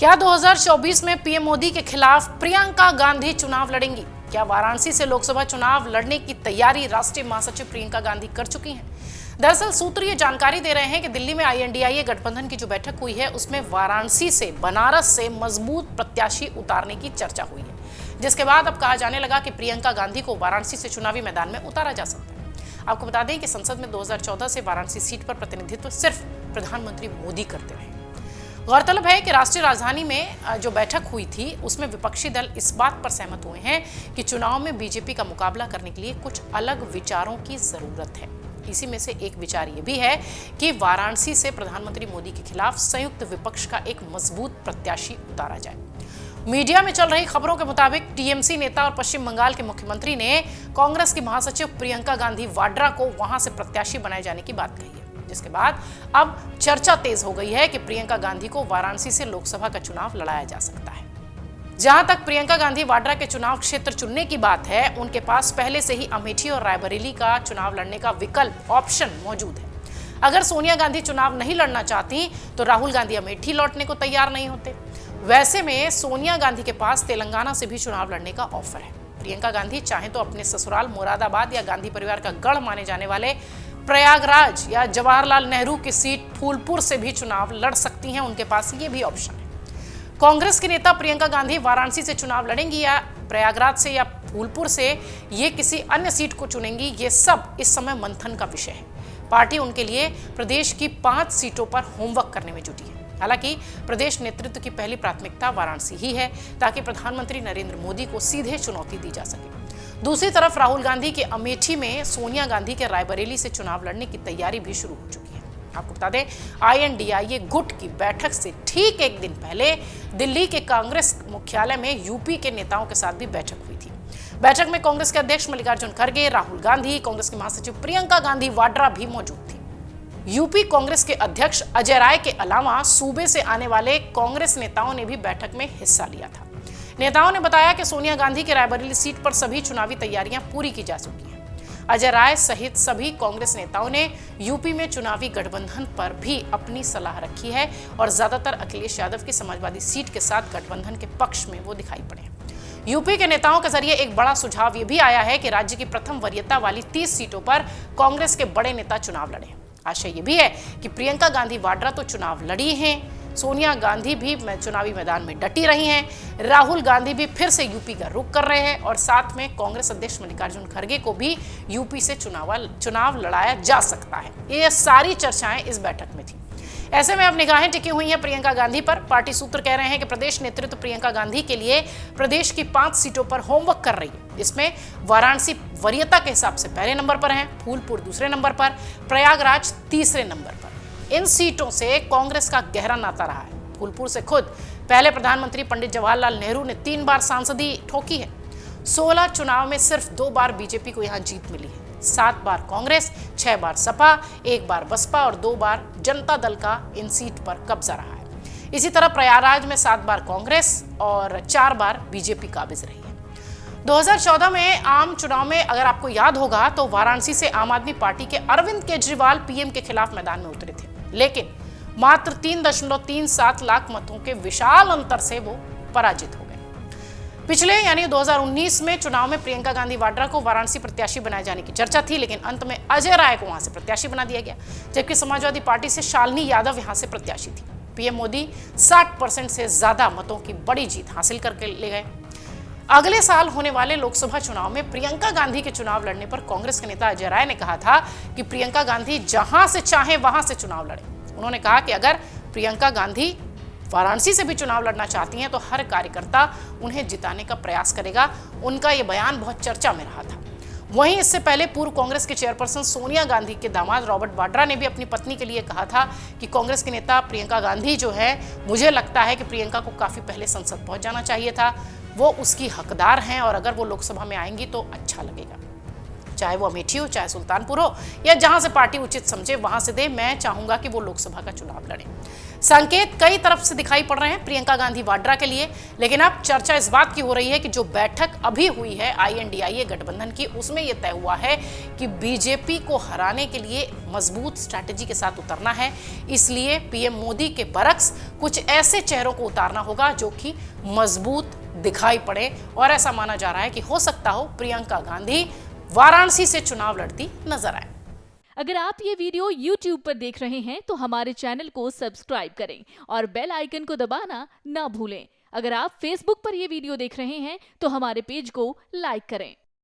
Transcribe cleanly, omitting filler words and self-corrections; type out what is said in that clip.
क्या 2024 में पीएम मोदी के खिलाफ प्रियंका गांधी चुनाव लड़ेंगी? क्या वाराणसी से लोकसभा चुनाव लड़ने की तैयारी राष्ट्रीय महासचिव प्रियंका गांधी कर चुकी हैं? दरअसल सूत्र ये जानकारी दे रहे हैं कि दिल्ली में आईएनडीआईए गठबंधन की जो बैठक हुई है उसमें वाराणसी से बनारस से मजबूत प्रत्याशी उतारने की चर्चा हुई है, जिसके बाद अब कहा जाने लगा कि प्रियंका गांधी को वाराणसी से चुनावी मैदान में उतारा जा सकता है। आपको बता दें कि संसद में 2014 से वाराणसी सीट पर प्रतिनिधित्व सिर्फ प्रधानमंत्री मोदी करते रहे। गौरतलब है कि राष्ट्रीय राजधानी में जो बैठक हुई थी उसमें विपक्षी दल इस बात पर सहमत हुए हैं कि चुनाव में बीजेपी का मुकाबला करने के लिए कुछ अलग विचारों की जरूरत है। इसी में से एक विचार ये भी है कि वाराणसी से प्रधानमंत्री मोदी के खिलाफ संयुक्त विपक्ष का एक मजबूत प्रत्याशी उतारा जाए। मीडिया में चल रही खबरों के मुताबिक टीएमसी नेता और पश्चिम बंगाल के मुख्यमंत्री ने कांग्रेस की महासचिव प्रियंका गांधी वाड्रा को वहां से प्रत्याशी बनाए जाने की बात कही है, जिसके बाद अब चर्चा तेज हो गई है कि प्रियंका गांधी को वाराणसी से लोकसभा का चुनाव लड़ाया जा सकता है। जहां तक प्रियंका गांधी वाड्रा के चुनाव क्षेत्र चुनने की बात है, उनके पास पहले से ही अमेठी और रायबरेली का चुनाव लड़ने का विकल्प ऑप्शन मौजूद है। अगर सोनिया गांधी चुनाव नहीं लड़ना चाहती तो राहुल गांधी अमेठी लौटने को तैयार नहीं होते। वैसे में सोनिया गांधी के पास तेलंगाना से भी चुनाव लड़ने का ऑफर है। प्रियंका गांधी चाहे तो अपने ससुराल मुरादाबाद या गांधी परिवार का गढ़ माने जाने वाले प्रयागराज या जवाहरलाल नेहरू की सीट फूलपुर से भी चुनाव लड़ सकती हैं, उनके पास ये भी ऑप्शन है। कांग्रेस के नेता प्रियंका गांधी वाराणसी से चुनाव लड़ेंगी या प्रयागराज से या फूलपुर से ये किसी अन्य सीट को चुनेंगी, ये सब इस समय मंथन का विषय है। पार्टी उनके लिए प्रदेश की 5 सीटों पर होमवर्क करने में जुटी है। हालांकि प्रदेश नेतृत्व की पहली प्राथमिकता वाराणसी ही है ताकि प्रधानमंत्री नरेंद्र मोदी को सीधे चुनौती दी जा सके। दूसरी तरफ राहुल गांधी के अमेठी में सोनिया गांधी के रायबरेली से चुनाव लड़ने की तैयारी भी शुरू हो चुकी है। आपको बता दें, आईएनडीआईए गुट की बैठक से ठीक एक दिन पहले दिल्ली के कांग्रेस मुख्यालय में यूपी के नेताओं के साथ भी बैठक हुई थी। बैठक में कांग्रेस के अध्यक्ष मल्लिकार्जुन खड़गे, राहुल गांधी, कांग्रेस की महासचिव प्रियंका गांधी वाड्रा भी मौजूद थी। यूपी कांग्रेस के अध्यक्ष अजय राय के अलावा सूबे से आने वाले कांग्रेस नेताओं ने भी बैठक में हिस्सा लिया था। नेताओं ने बताया कि सोनिया गांधी की रायबरेली सीट पर सभी चुनावी तैयारियां पूरी की जा चुकी हैं। अजय राय सहित सभी कांग्रेस नेताओं ने यूपी में चुनावी गठबंधन पर भी अपनी सलाह रखी है और ज्यादातर अखिलेश यादव की समाजवादी सीट के साथ गठबंधन के पक्ष में वो दिखाई पड़े। यूपी के नेताओं के जरिए एक बड़ा सुझाव ये भी आया है कि राज्य की प्रथम वरीयता वाली 30 सीटों पर कांग्रेस के बड़े नेता चुनाव लड़े। आशय ये भी है कि प्रियंका गांधी वाड्रा तो चुनाव लड़ी हैं, सोनिया गांधी भी चुनावी मैदान में डटी रही हैं, राहुल गांधी भी फिर से यूपी का रुख कर रहे हैं और साथ में कांग्रेस अध्यक्ष मल्लिकार्जुन खड़गे को भी यूपी से चुनाव लड़ाया जा सकता है। ये सारी चर्चाएं इस बैठक में थी। ऐसे में अब निगाहें टिकी हुई हैं प्रियंका गांधी पर। पार्टी सूत्र कह रहे हैं कि प्रदेश नेतृत्व प्रियंका गांधी के लिए प्रदेश की 5 सीटों पर होमवर्क कर रही है। इसमें वाराणसी वरीयता के हिसाब से पहले नंबर पर है, फूलपुर दूसरे नंबर पर, प्रयागराज तीसरे नंबर पर। इन सीटों से कांग्रेस का गहरा नाता रहा है। फूलपुर से खुद पहले प्रधानमंत्री पंडित जवाहरलाल नेहरू ने 3 बार सांसदी ठोकी है। 16 चुनाव में सिर्फ 2 बार बीजेपी को यहां जीत मिली है। 7 बार कांग्रेस, 6 बार सपा, 1 बार बसपा और 2 बार जनता दल का इन सीट पर कब्जा रहा है। इसी तरह प्रयागराज में 7 बार कांग्रेस और 4 बार बीजेपी काबिज रही है। 2014 में आम चुनाव में अगर आपको याद होगा तो वाराणसी से आम आदमी पार्टी के अरविंद केजरीवाल पीएम के खिलाफ मैदान में उतरे थे, लेकिन मात्र 3.37 लाख मतों के विशाल अंतर से वो पराजित हो गए। पिछले यानी 2019 में चुनाव में प्रियंका गांधी वाड्रा को वाराणसी प्रत्याशी बनाए जाने की चर्चा थी, लेकिन अंत में अजय राय को वहां से प्रत्याशी बना दिया गया, जबकि समाजवादी पार्टी से शालिनी यादव यहां से प्रत्याशी थी। पीएम मोदी 60% से ज्यादा मतों की बड़ी जीत हासिल करके ले गए। अगले साल होने वाले लोकसभा चुनाव में प्रियंका गांधी के चुनाव लड़ने पर कांग्रेस के नेता अजय राय ने कहा था कि प्रियंका गांधी जहां से चाहे वहां से चुनाव लड़े। उन्होंने कहा कि अगर प्रियंका गांधी वाराणसी से भी चुनाव लड़ना चाहती हैं तो हर कार्यकर्ता उन्हें जिताने का प्रयास करेगा। उनका यह बयान बहुत चर्चा में रहा था। वहीं इससे पहले पूर्व कांग्रेस के चेयरपर्सन सोनिया गांधी के दामाद रॉबर्ट वाड्रा ने भी अपनी पत्नी के लिए कहा था कि कांग्रेस के नेता प्रियंका गांधी जो है, मुझे लगता है कि प्रियंका को काफी पहले संसद पहुंच जाना चाहिए था, वो उसकी हकदार हैं और अगर वो लोकसभा में आएंगी तो अच्छा लगेगा। चाहे वो अमेठी हो, चाहे सुल्तानपुर हो या जहां से पार्टी उचित समझे वहां से दे, मैं चाहूंगा कि वो लोकसभा का चुनाव लड़े। संकेत कई तरफ से दिखाई पड़ रहे हैं प्रियंका गांधी वाड्रा के लिए, लेकिन अब चर्चा इस बात की हो रही है कि जो बैठक अभी हुई है INDIA गठबंधन की, उसमें यह तय हुआ है कि बीजेपी को हराने के लिए मजबूत स्ट्रैटेजी के साथ उतरना है। इसलिए पीएम मोदी के बरक्स कुछ ऐसे चेहरों को उतारना होगा जो कि मजबूत दिखाई पड़े, और ऐसा माना जा रहा है कि हो सकता हो प्रियंका गांधी वाराणसी से चुनाव लड़ती नजर आए। अगर आप ये वीडियो YouTube पर देख रहे हैं तो हमारे चैनल को सब्सक्राइब करें और बेल आइकन को दबाना ना भूलें। अगर आप Facebook पर ये वीडियो देख रहे हैं तो हमारे पेज को लाइक करें।